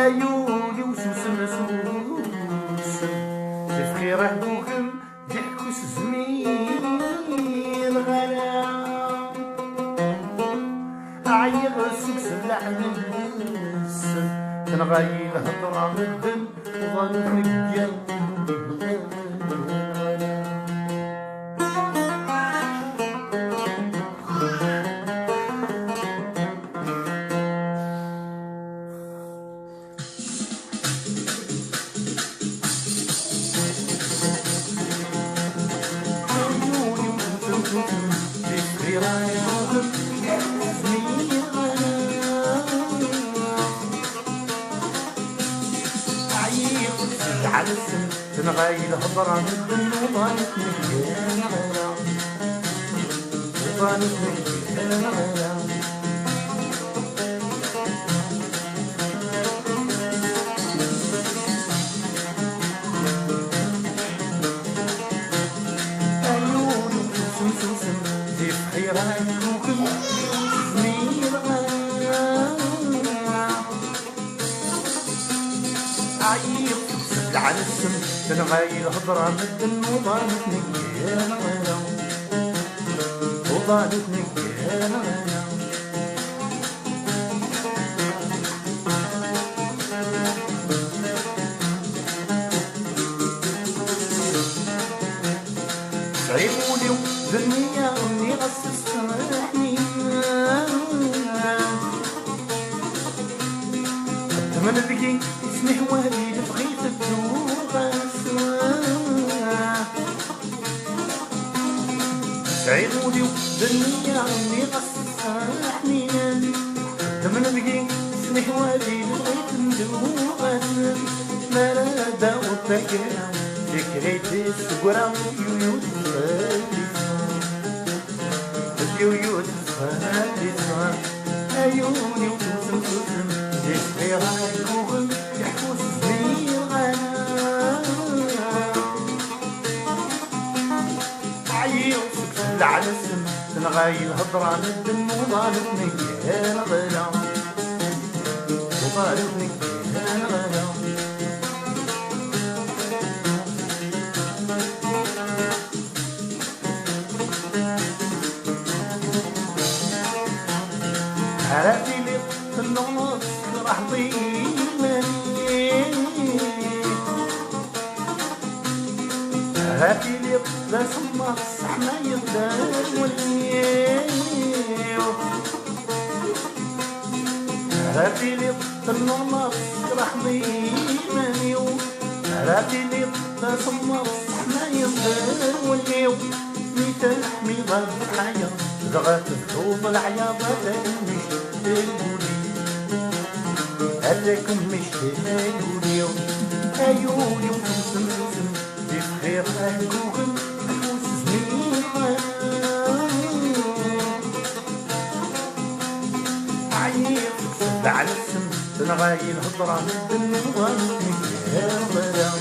أيولي وسوسن سوسن في خير أبوكم ضحكوا زميل غلا عيغ سكس العنس تنغاي الهضرة مدن وظن نقيا على السن تنغاي الهضرة مدن وظانت مليان غلا وظانت مليان غلا أيوني وسوسن سوسن زي بحيرة كوكب زميل غلا عيب على السم تنغاي الهضرة مدن وظانت مليان غلا وظانت مليان غلا عيبولي ودنيا أمي غسس فرحني من بقي اسمه والي بغيت الدوغاس عيبولي ودنيا أمي غسس فرحني من بقي اسمه والي بغيت الدوغاس ما لا داو تاكا ذكريتي السقرا يويوت فاليسان أيوني وسوسن سوسن جسمي رايكوهم يحكوا زميل غلا عيو سكسل على السن تنغاي الهضرة مدن وظالت مليان غلا وظالت مليان غلا عرفتي لي في النص راح ضيمني عرفتي لي بس النص ما يداولني عرفتي لي في النص راح ضيمني عرفتي لي بس النص ما يداولني ميتحمي ضد الحياة زغت الثوب العياضة مش تقولي هلكم مش تقولي أيوني وسوسن سوسن بخير أهلكم نفوس زميل عيب تكسب على السم تنغاي الهضرة مدن وظانت مليان غلا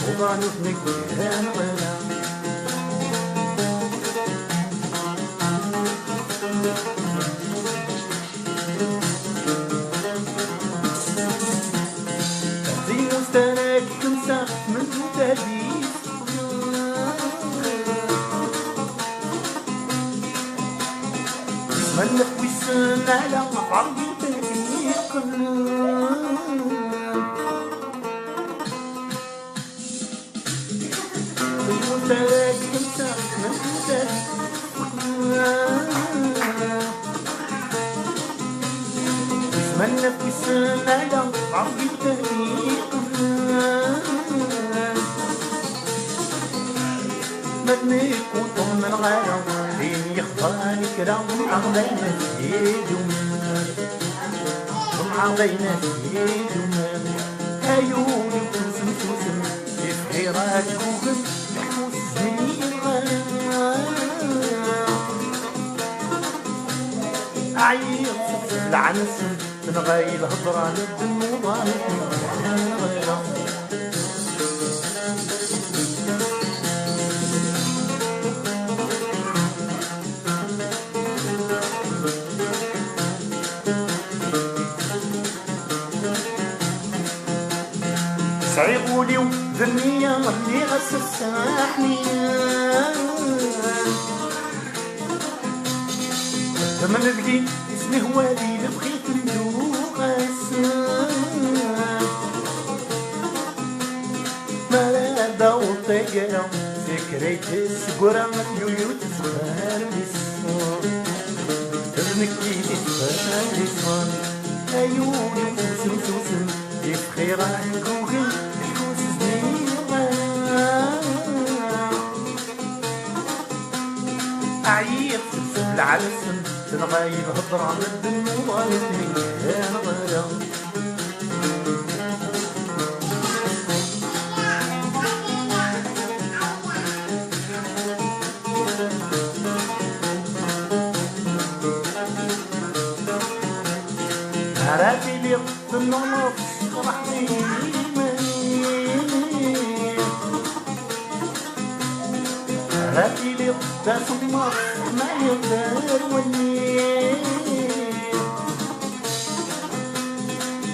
وظانت مليان غلا مستناك تنسى من تهديد اسمنك ويسن على عرضي تهديق مستناك تنسى من تهديد اسمنك ويسن على عرضي تهديق مدنيك وطم الغلا فين يخفاني كرام عضينا سيدهم عضينا سيدهم أيوني وسوسن سوسن في خيرات كوكب يحوس زميل غلا عيب سكسل عن السن تنغاي الهضرة مدن وظالت مليان غلا صعيبولي وذنية اللي غسساحني من بقي اسمي هوالي اللي بغيت ندوق مرادة وطيقة سكريت السقرة يويو تزغار للصور تزنكي تزغار للصور أيوني وسوسن سوسن يفخي رايك وغن الكوس زنيغة عيط سبسب العلسن تنغايب هضرة من الدنوة كان غيرها عرفتي لي النور فرحتي عرفتي لي داس النار ما يقدر وني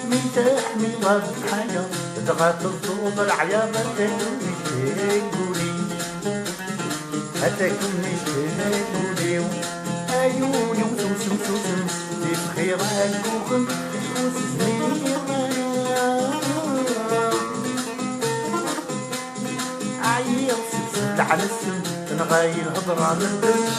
من تحمي غاب حاجة تغات الضوء العيابة تقولي هتاكل مش تقولي عيوني وسوسن سوسن تبخي راك وخن عيل سبسب على السن تنغايل هضرة من الدم